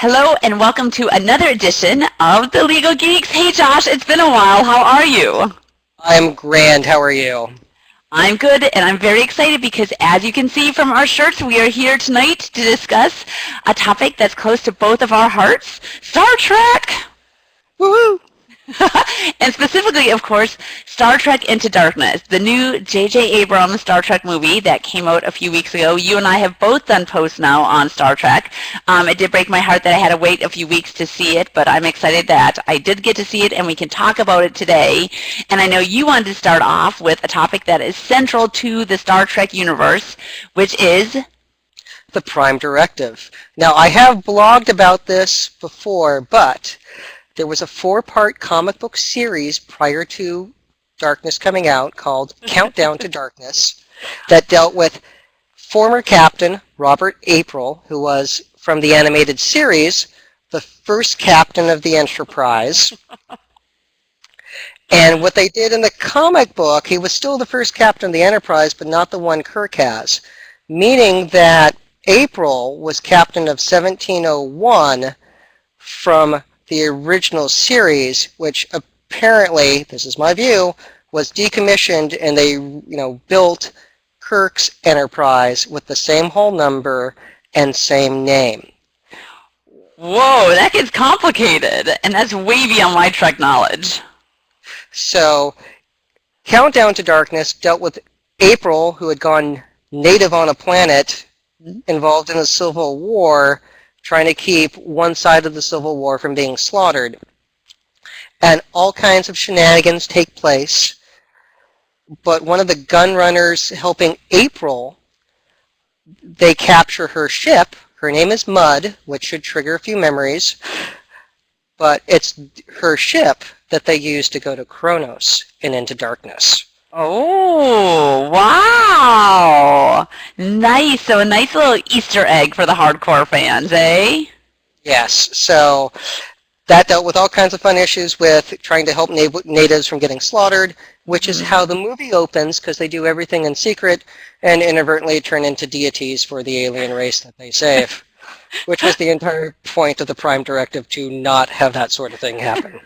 Hello and welcome to another edition of the Legal Geeks. Hey Josh, it's been a while. How are you? I'm grand. How are you? I'm good and I'm very excited because as you can see from our shirts, we are here tonight to discuss a topic that's close to both of our hearts, Star Trek. Woohoo! And specifically, of course, Star Trek Into Darkness, the new J.J. Abrams Star Trek movie that came out a few weeks ago. You and I have both done posts now on Star Trek. It did break my heart that I had to wait a few weeks to see it, but I'm excited that I did get to see it and we can talk about it today. And I know you wanted to start off with a topic that is central to the Star Trek universe, which is The Prime Directive. Now, I have blogged about this before, but there was a 4-part comic book series prior to Darkness coming out called Countdown to Darkness that dealt with former captain Robert April, who was from the animated series, the first captain of the Enterprise. And what they did in the comic book, he was still the first captain of the Enterprise, but not the one Kirk has, meaning that April was captain of 1701 from the original series, which apparently, this is my view, was decommissioned and they, built Kirk's Enterprise with the same hull number and same name. whoa, that gets complicated, and that's way beyond my Trek knowledge. So, Countdown to Darkness dealt with April, who had gone native on a planet involved in the Civil War, trying to keep one side of the Civil War from being slaughtered. And all kinds of shenanigans take place. But one of the gun runners helping April, they capture her ship. Her name is Mud, which should trigger a few memories. But it's her ship that they use to go to Kronos and Into Darkness. Oh, wow. Nice. So a nice little Easter egg for the hardcore fans, eh? Yes, so that dealt with all kinds of fun issues with trying to help natives from getting slaughtered, which is how the movie opens, because they do everything in secret and inadvertently turn into deities for the alien race that they save, which was the entire point of the Prime Directive, to not have that sort of thing happen.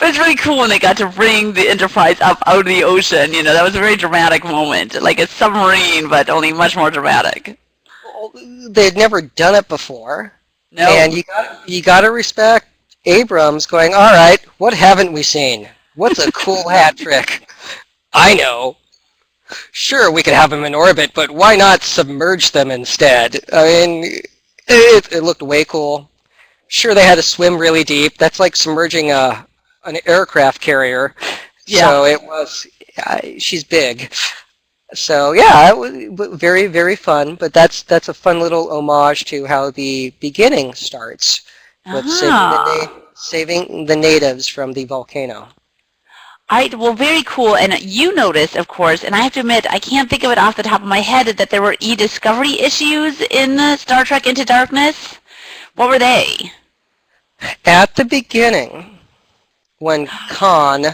But it's really cool when they got to bring the Enterprise up out of the ocean. That was a very dramatic moment. Like a submarine, but only much more dramatic. They had never done it before. No. And you got to respect Abrams going, all right, what haven't we seen? What's a cool hat trick? I know. Sure, we could have them in orbit, but why not submerge them instead? I mean, it looked way cool. Sure, they had to swim really deep. That's like submerging an aircraft carrier. Yeah. So it was, she's big. So yeah, it was very, very fun. But that's a fun little homage to how the beginning starts with saving the natives from the volcano. Well, very cool. And you noticed, of course, and I have to admit, I can't think of it off the top of my head, that there were e-discovery issues in Star Trek Into Darkness. What were they? At the beginning, when Khan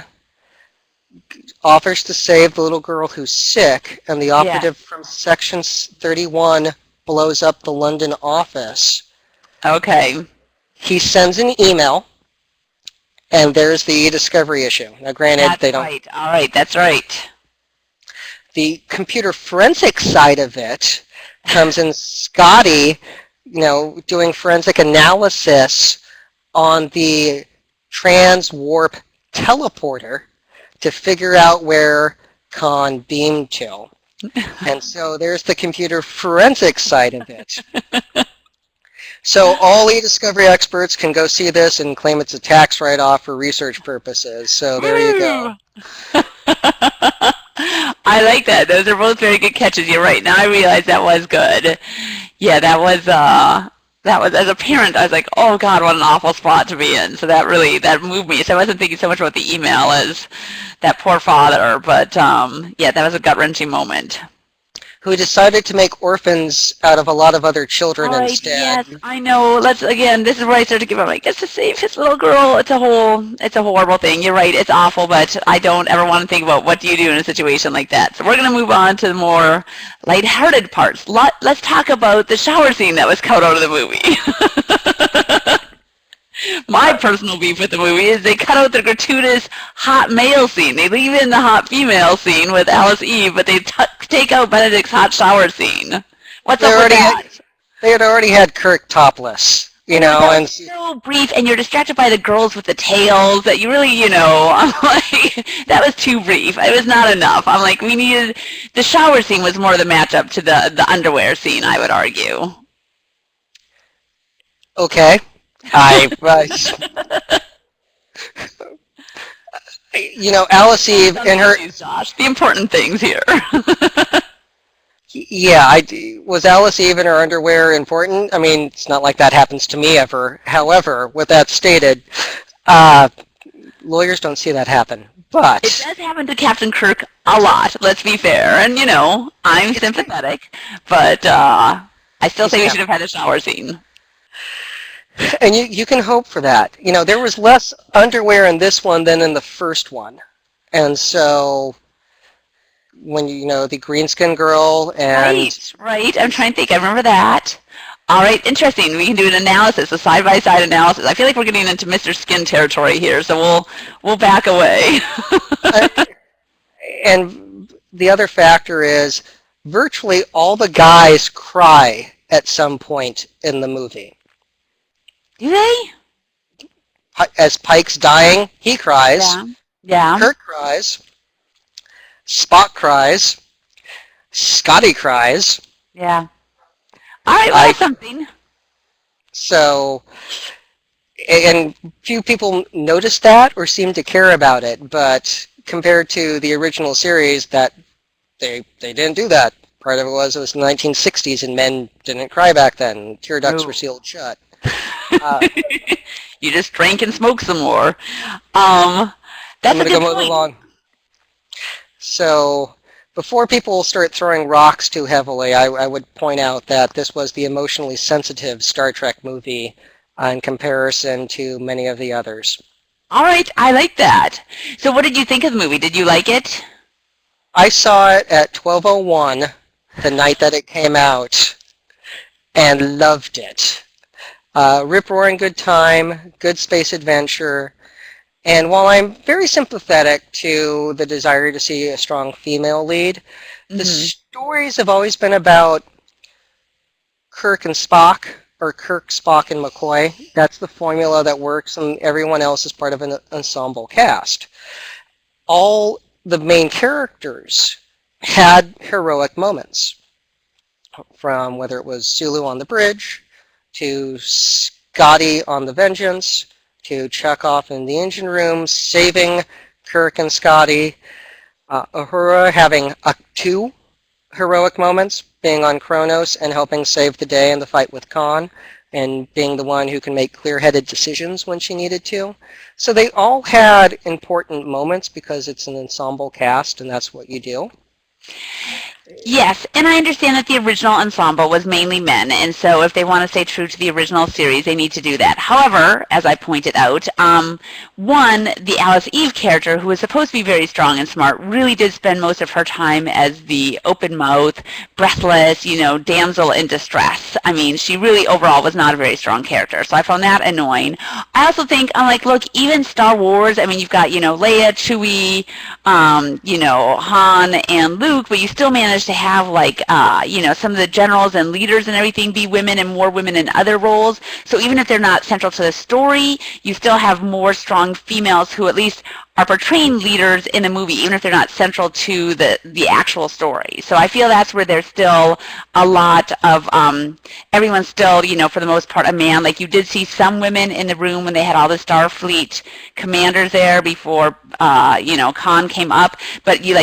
offers to save the little girl who's sick, and the operative from Section 31 blows up the London office. Okay. He sends an email, and there's the discovery issue. Now, granted, That's they don't. Right. All right. That's right. The computer forensic side of it comes in Scotty, doing forensic analysis on the trans-warp teleporter to figure out where Khan beamed to. And so there's the computer forensic side of it. So all e-discovery experts can go see this and claim it's a tax write-off for research purposes. So there you go. I like that. Those are both very good catches. You're right. Now I realize that was good. Yeah, that was, as a parent, I was like, oh God, what an awful spot to be in. So that moved me. So I wasn't thinking so much about the email as that poor father. But yeah, that was a gut-wrenching moment. who decided to make orphans out of a lot of other children All right, instead. yes, I know. This is where I start to give up. Like, it's to save his little girl. It's a horrible thing. You're right, it's awful, but I don't ever want to think about what do you do in a situation like that. So we're going to move on to the more lighthearted parts. Let's talk about the shower scene that was cut out of the movie. My personal beef with the movie is they cut out the gratuitous hot male scene. They leave in the hot female scene with Alice Eve, but they take out Benedict's hot shower scene. What's They up with already that? they had already had Kirk topless, you That know, and was so brief, and you're distracted by the girls with the tails that you really, I'm like, that was too brief. It was not enough. I'm like, the shower scene was more the matchup to the underwear scene, I would argue. okay. Alice Eve and her, Josh, the important things here. was Alice Eve in her underwear important? I mean, it's not like that happens to me ever. However, with that stated, lawyers don't see that happen. But it does happen to Captain Kirk a lot, let's be fair. And, I'm sympathetic, but I still say we should have had a shower scene. And you can hope for that. There was less underwear in this one than in the first one. And so when the green skin girl and Right. I'm trying to think. I remember that. All right, interesting. We can do an analysis, a side-by-side analysis. I feel like we're getting into Mr. Skin territory here, so we'll back away. and the other factor is virtually all the guys cry at some point in the movie. Do they? As Pike's dying, he cries. Yeah. Kirk cries. Spock cries. Scotty cries. Yeah. All right, well, that's something. So, and few people noticed that or seem to care about it, but compared to the original series, that they didn't do that. Part of it was the 1960s and men didn't cry back then. Tear ducts were sealed shut. You just drank and smoked some more. That's I'm going a to good go move along. So before people start throwing rocks too heavily, I would point out that this was the emotionally sensitive Star Trek movie in comparison to many of the others. All right, I like that. So what did you think of the movie? Did you like it? I saw it at 12:01 the night that it came out and loved it. Rip-roaring good time, good space adventure, and while I'm very sympathetic to the desire to see a strong female lead, the stories have always been about Kirk and Spock, or Kirk, Spock, and McCoy. That's the formula that works, and everyone else is part of an ensemble cast. All the main characters had heroic moments, from whether it was Sulu on the bridge, to Scotty on the Vengeance, to Chekhov in the engine room, saving Kirk and Scotty, Uhura having two heroic moments, being on Kronos and helping save the day in the fight with Khan, and being the one who can make clear-headed decisions when she needed to. So they all had important moments because it's an ensemble cast and that's what you do. Yes, and I understand that the original ensemble was mainly men, and so if they want to stay true to the original series, they need to do that. However, as I pointed out, the Alice Eve character, who was supposed to be very strong and smart, really did spend most of her time as the open mouth, breathless, damsel in distress. I mean, she really overall was not a very strong character, so I found that annoying. I also think, look, even Star Wars, I mean, you've got, Leia, Chewie, Han, and Luke, but you still manage to have some of the generals and leaders and everything be women and more women in other roles. So even if they're not central to the story, you still have more strong females who at least are portraying leaders in the movie, even if they're not central to the actual story. So I feel that's where there's still a lot of, everyone's still, for the most part, a man. Like you did see some women in the room when they had all the Starfleet commanders there before, Khan came up, but you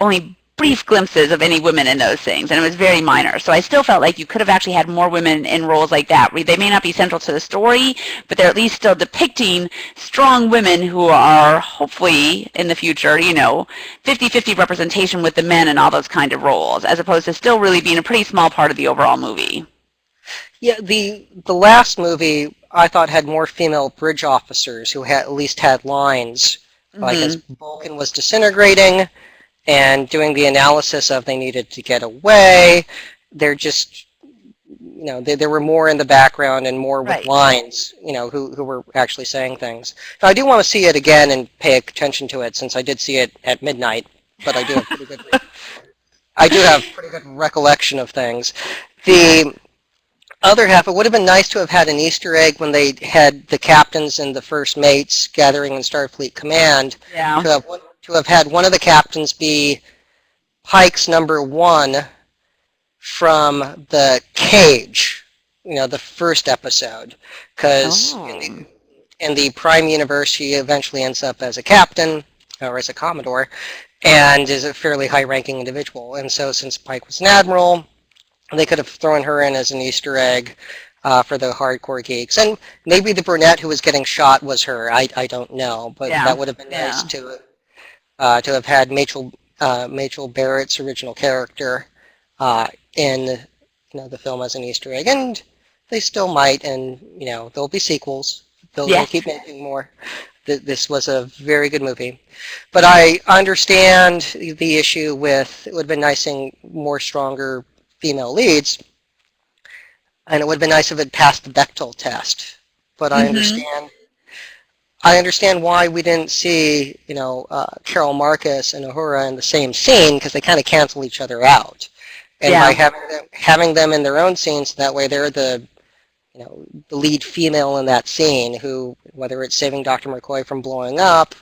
only brief glimpses of any women in those things, and it was very minor. So I still felt like you could have actually had more women in roles like that. They may not be central to the story, but they're at least still depicting strong women who are hopefully in the future, 50-50 representation with the men in all those kind of roles, as opposed to still really being a pretty small part of the overall movie. Yeah, the last movie I thought had more female bridge officers who at least had lines. Like as Vulcan was disintegrating and doing the analysis of they needed to get away, they're just, there were more in the background and more with Right. lines, who were actually saying things. Now, I do want to see it again and pay attention to it since I did see it at midnight, but I do have pretty good recollection of things. The other half, it would have been nice to have had an Easter egg when they had the captains and the first mates gathering in Starfleet Command. Yeah. To have had one of the captains be Pike's number one from the Cage, the first episode, because in the Prime universe, he eventually ends up as a captain or as a Commodore, and is a fairly high-ranking individual. And so, since Pike was an admiral, they could have thrown her in as an Easter egg for the hardcore geeks. And maybe the brunette who was getting shot was her. I don't know, but that would have been nice to have had Machel Barrett's original character in the film as an Easter egg. And they still might, and there'll be sequels. They'll keep making more. This was a very good movie. But I understand the issue with it would have been nice seeing more stronger female leads, and it would have been nice if it passed the Bechdel test. But I understand why we didn't see, Carol Marcus and Uhura in the same scene, because they kind of cancel each other out. And by having them in their own scenes, that way they're the lead female in that scene, who, whether it's saving Dr. McCoy from blowing up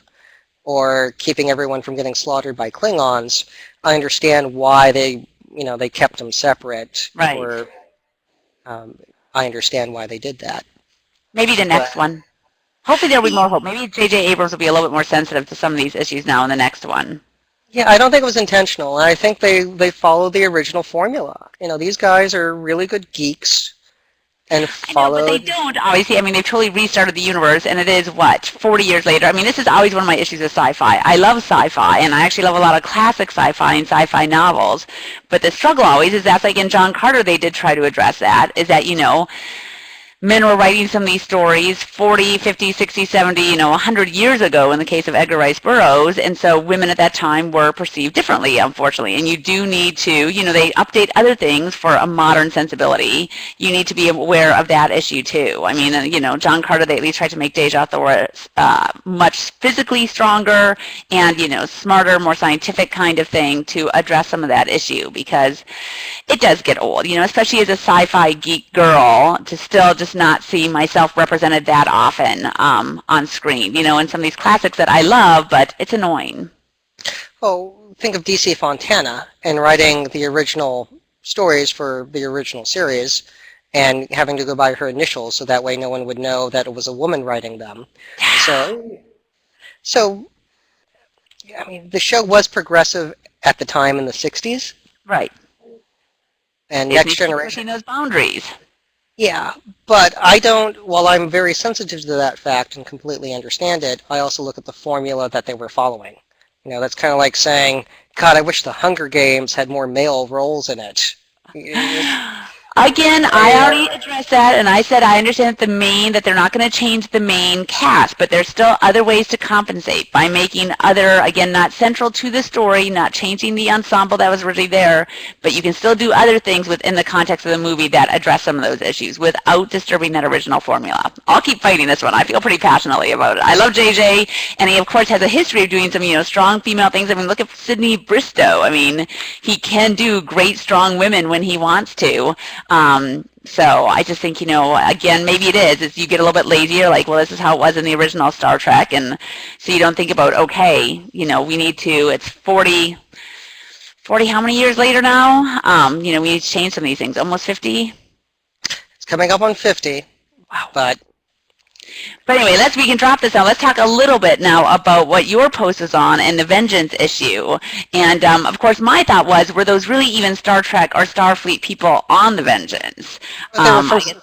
or keeping everyone from getting slaughtered by Klingons, I understand why they kept them separate. Right. Or I understand why they did that. Maybe the next one. Hopefully there'll be more hope. Maybe J.J. Abrams will be a little bit more sensitive to some of these issues now in the next one. Yeah, I don't think it was intentional. I think they follow the original formula. These guys are really good geeks. And followed... I know, but they don't, obviously. I mean, they've totally restarted the universe, and it is, 40 years later? I mean, this is always one of my issues with sci-fi. I love sci-fi, and I actually love a lot of classic sci-fi and sci-fi novels. But the struggle always is that's like in John Carter, they did try to address that, is that, men were writing some of these stories 40, 50, 60, 70, 100 years ago in the case of Edgar Rice Burroughs, and so women at that time were perceived differently, unfortunately. And you do need to, they update other things for a modern sensibility. You need to be aware of that issue too. I mean, John Carter, they at least tried to make Deja Thor much physically stronger and, smarter, more scientific kind of thing to address some of that issue, because it does get old, especially as a sci-fi geek girl, to still just not see myself represented that often on screen, in some of these classics that I love, but it's annoying. Oh, think of DC Fontana and writing the original stories for the original series and having to go by her initials so that way no one would know that it was a woman writing them. So I mean, the show was progressive at the time in the 60s. Right. And Disney Next Generation. pushing those boundaries. Yeah, but while I'm very sensitive to that fact and completely understand it, I also look at the formula that they were following. That's kind of like saying, God, I wish the Hunger Games had more male roles in it. Again, I already addressed that, and I said I understand that they're not going to change the main cast, but there's still other ways to compensate by making again, not central to the story, not changing the ensemble that was originally there, but you can still do other things within the context of the movie that address some of those issues without disturbing that original formula. I'll keep fighting this one. I feel pretty passionately about it. I love JJ, and he, of course, has a history of doing some, strong female things. I mean, look at Sidney Bristow. I mean, he can do great, strong women when he wants to. So I just think, again, maybe it is you get a little bit lazier, like, well, this is how it was in the original Star Trek, and so you don't think about, okay, we need to, it's 40 how many years later now? We need to change some of these things, almost 50? It's coming up on 50. Wow. But But anyway, we can drop this now. Let's talk a little bit now about what your post is on and the Vengeance issue. And of course, my thought was, were those really even Star Trek or Starfleet people on the Vengeance? But they were from,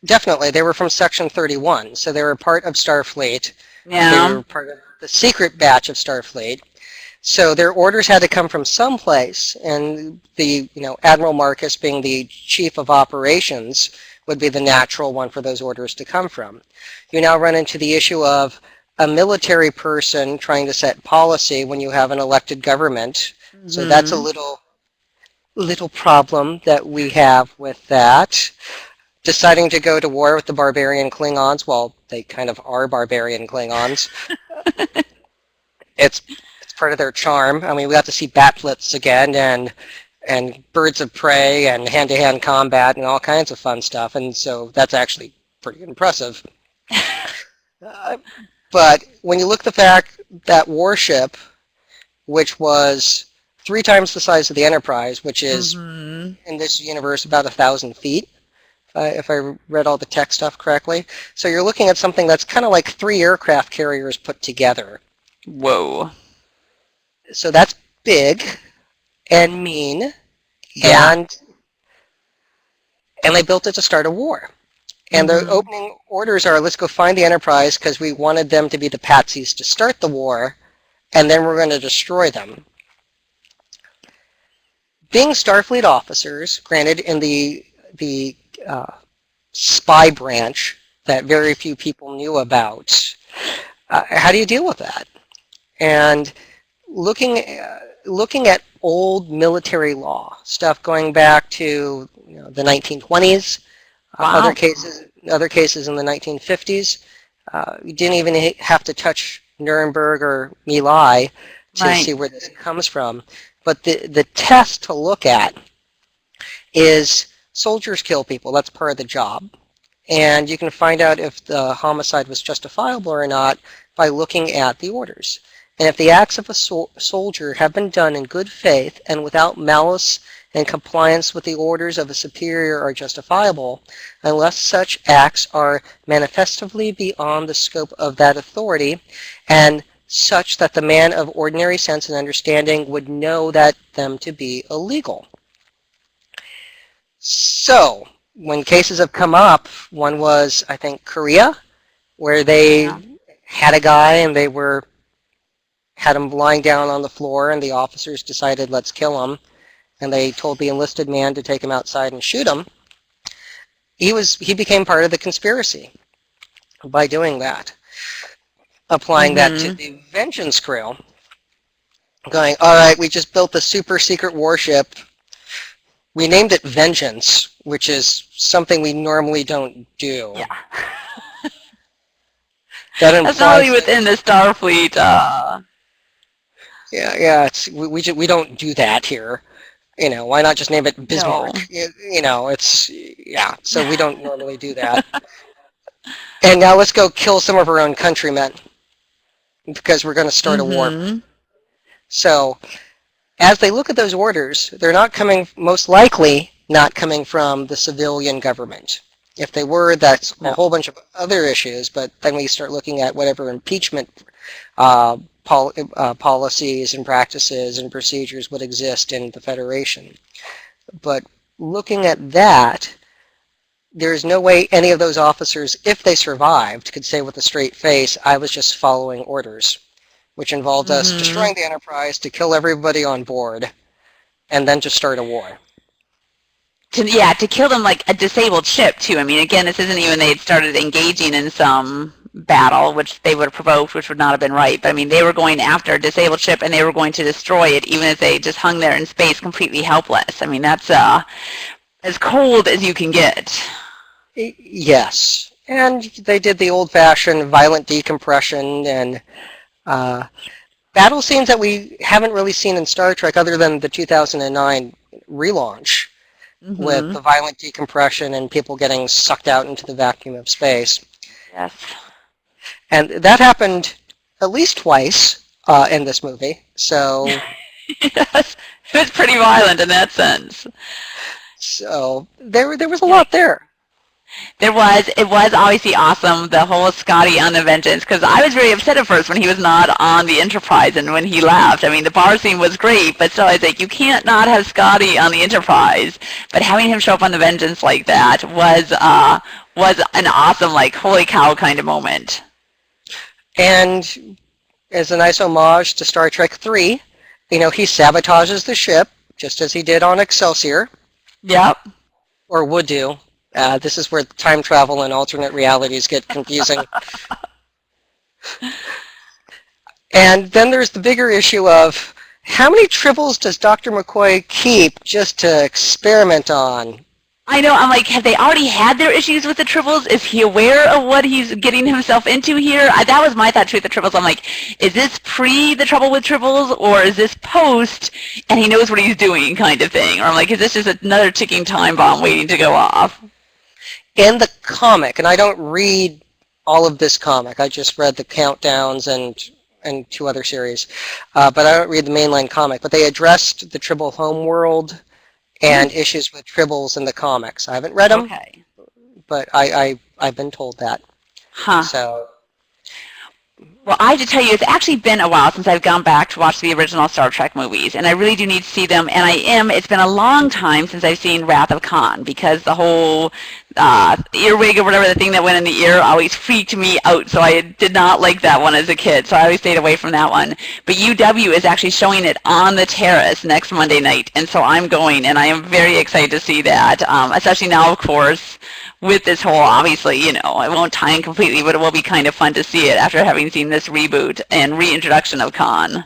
definitely, they were from Section 31, so they were part of Starfleet. Yeah. They were part of the secret batch of Starfleet. So their orders had to come from someplace, and the Admiral Marcus, being the chief of operations, would be the natural one for those orders to come from. You now run into the issue of a military person trying to set policy when you have an elected government. Mm-hmm. So that's a little problem that we have with that. Deciding to go to war with the barbarian Klingons, well, they kind of are barbarian Klingons. It's part of their charm. I mean, we got to see Batflits again, and birds of prey, and hand-to-hand combat, and all kinds of fun stuff, and so that's actually pretty impressive. But when you look at the fact that warship, which was 3 times the size of the Enterprise, which is, in this universe, about 1,000 feet, if I read all the tech stuff correctly. So you're looking at something that's kind of like 3 aircraft carriers put together. Whoa. So that's big and mean, yeah. and they built it to start a war. And the opening orders are, let's go find the Enterprise because we wanted them to be the patsies to start the war, and then we're going to destroy them. Being Starfleet officers, granted in the spy branch that very few people knew about, how do you deal with that? And looking at old military law stuff going back to the 1920s, wow. other cases in the 1950s. You didn't even have to touch Nuremberg or My Lai to see where this comes from. But the test to look at is soldiers kill people. That's part of the job. And you can find out if the homicide was justifiable or not by looking at the orders. And if the acts of a soldier have been done in good faith and without malice and compliance with the orders of a superior are justifiable, unless such acts are manifestly beyond the scope of that authority, and such that the man of ordinary sense and understanding would know them to be illegal. So, when cases have come up, one was, I think, Korea, where they had a guy and they had him lying down on the floor, and the officers decided, let's kill him, and they told the enlisted man to take him outside and shoot him. He became part of the conspiracy by doing that, applying that to the Vengeance crew, going, all right, we just built the super secret warship. We named it Vengeance, which is something we normally don't do. Yeah. That's not really within the Starfleet. Yeah. We don't do that here. Why not just name it Bismarck? No. So we don't normally do that. And now let's go kill some of our own countrymen because we're going to start a war. So as they look at those orders, they're most likely not coming from the civilian government. If they were, that's a whole bunch of other issues, but then we start looking at whatever impeachment policies and practices and procedures would exist in the Federation. But looking at that, there's no way any of those officers, if they survived, could say with a straight face, I was just following orders, which involved us destroying the Enterprise to kill everybody on board and then to start a war. To kill them like a disabled ship, too. I mean, again, this isn't even they had started engaging in some battle, which they would have provoked, which would not have been right. But, I mean, they were going after a disabled ship, and they were going to destroy it, even if they just hung there in space completely helpless. I mean, that's as cold as you can get. Yes. And they did the old-fashioned violent decompression and battle scenes that we haven't really seen in Star Trek other than the 2009 relaunch. With the violent decompression and people getting sucked out into the vacuum of space. Yes. And that happened at least twice in this movie, so... Yes, it was pretty violent in that sense. So there was a lot there. It was obviously awesome, the whole Scotty on the Vengeance, because I was very upset at first when he was not on the Enterprise and when he left. I mean, the bar scene was great, but still, I think you can't not have Scotty on the Enterprise. But having him show up on the Vengeance like that was an awesome, like, holy cow kind of moment. And as a nice homage to Star Trek 3, he sabotages the ship, just as he did on Excelsior. Yep. Or would do. This is where time travel and alternate realities get confusing. And then there's the bigger issue of how many tribbles does Dr. McCoy keep just to experiment on? I know, I'm like, have they already had their issues with the tribbles? Is he aware of what he's getting himself into here? That was my thought too with the tribbles. I'm like, is this pre the trouble with tribbles, or is this post and he knows what he's doing kind of thing? Or I'm like, is this just another ticking time bomb waiting to go off? In the comic, and I don't read all of this comic, I just read the countdowns and 2 other series, but I don't read the mainline comic, but they addressed the Tribble homeworld and issues with tribbles in the comics. I haven't read them, okay, but I've been told that. Huh. So, well, I have to tell you, it's actually been a while since I've gone back to watch the original Star Trek movies, and I really do need to see them, and it's been a long time since I've seen Wrath of Khan, because the whole earwig or whatever, the thing that went in the ear, always freaked me out, so I did not like that one as a kid, so I always stayed away from that one. But UW is actually showing it on the Terrace next Monday night, and so I'm going, and I am very excited to see that, especially now, of course, with this whole, obviously, it won't tie in completely, but it will be kind of fun to see it after having seen this reboot and reintroduction of Khan.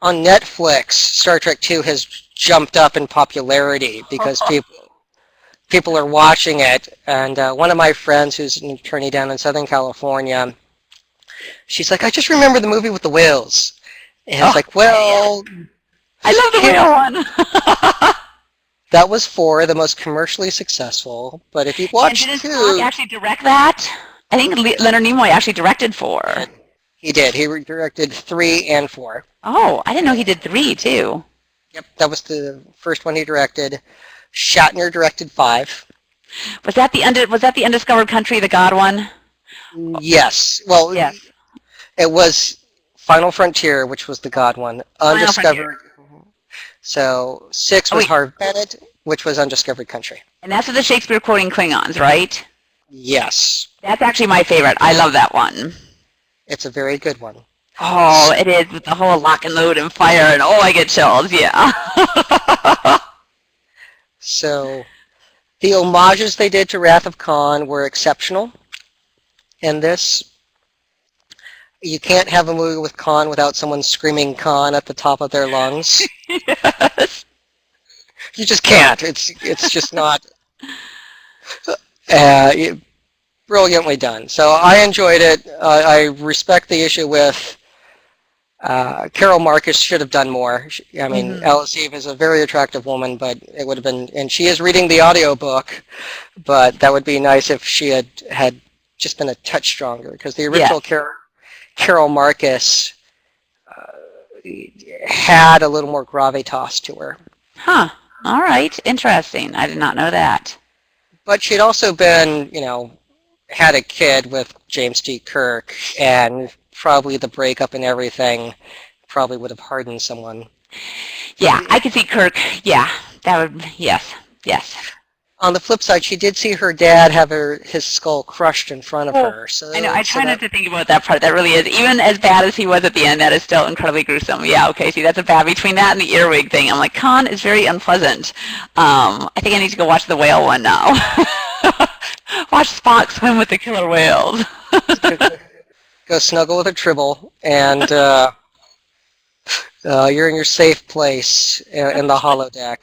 On Netflix, Star Trek II has jumped up in popularity because people are watching it, and one of my friends who's an attorney down in Southern California, she's like, I just remember the movie with the whales. And I was like, well... I love the whale one! That was 4, the most commercially successful, but if you watch 2... And didn't Spock actually direct that? I think Leonard Nimoy actually directed 4. He did. He directed 3 and 4. Oh, I didn't know he did 3, too. Yep, that was the first one he directed. Shatner directed 5. Was that the Undiscovered Country, the God one? Yes. Well, yes. It was Final Frontier, which was the God one. Undiscovered. So 6 was Harv Bennett, which was Undiscovered Country. And that's with the Shakespeare quoting Klingons, right? Yes. That's actually my favorite. I love that one. It's a very good one. Oh, it is, with the whole lock and load and fire, and I get chills, yeah. So the homages they did to Wrath of Khan were exceptional. And this, you can't have a movie with Khan without someone screaming Khan at the top of their lungs. Yes. You just can't. It's just not brilliantly done. So I enjoyed it. I respect the issue with Carol Marcus should have done more. I mean, Alice Eve is a very attractive woman, but it would have been, and she is reading the audiobook, but that would be nice if she had just been a touch stronger, because the original Carol Marcus had a little more gravitas to her. Huh. All right. Interesting. I did not know that. But she'd also been, had a kid with James T. Kirk, and probably the breakup and everything probably would have hardened someone. Yeah, I could see Kirk. Yeah, that would, yes. On the flip side, she did see her dad have his skull crushed in front of her. So I know, I try not to think about that part. That really is, even as bad as he was at the end, that is still incredibly gruesome. Yeah, okay, see, that's a bad, between that and the earwig thing, I'm like, Khan is very unpleasant. I think I need to go watch the whale one now. Watch Spock swim with the killer whales. Go snuggle with a tribble, and you're in your safe place in the holodeck.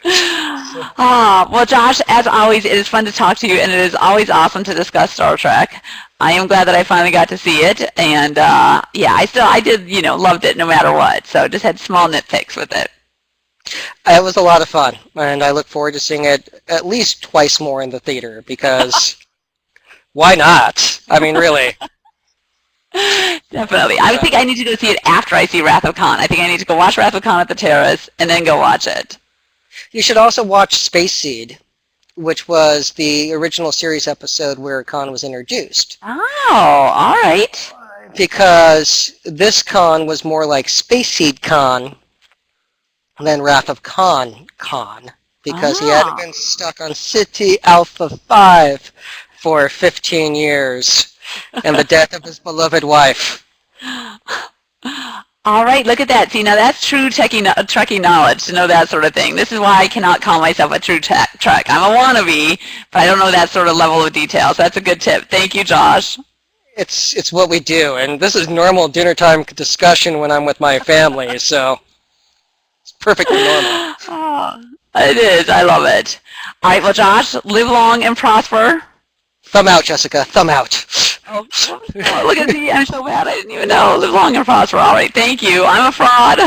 Well, Josh, as always, it is fun to talk to you, and it is always awesome to discuss Star Trek. I am glad that I finally got to see it, and I did, loved it no matter what, so just had small nitpicks with it. It was a lot of fun, and I look forward to seeing it at least twice more in the theater, because why not? I mean, really. Definitely. I think I need to go see it after I see Wrath of Khan. I think I need to go watch Wrath of Khan at the Terrace, and then go watch it. You should also watch Space Seed. which was the original series episode where Khan was introduced. Oh, all right. Because this Khan was more like Space Seed Khan than Wrath of Khan Khan. Because he had been stuck on City Alpha 5 for 15 years and the death of his beloved wife. All right, look at that. See, now that's true Trekkie knowledge to know that sort of thing. This is why I cannot call myself a true Trek. I'm a wannabe, but I don't know that sort of level of detail. So that's a good tip. Thank you, Josh. It's what we do, and this is normal dinner time discussion when I'm with my family, so it's perfectly normal. Oh, it is. I love it. All right, well, Josh, live long and prosper. Thumb out, Jessica. Thumb out. Oh, look at me. I'm so bad. I didn't even know. Live long and prosper. All right, thank you. I'm a fraud.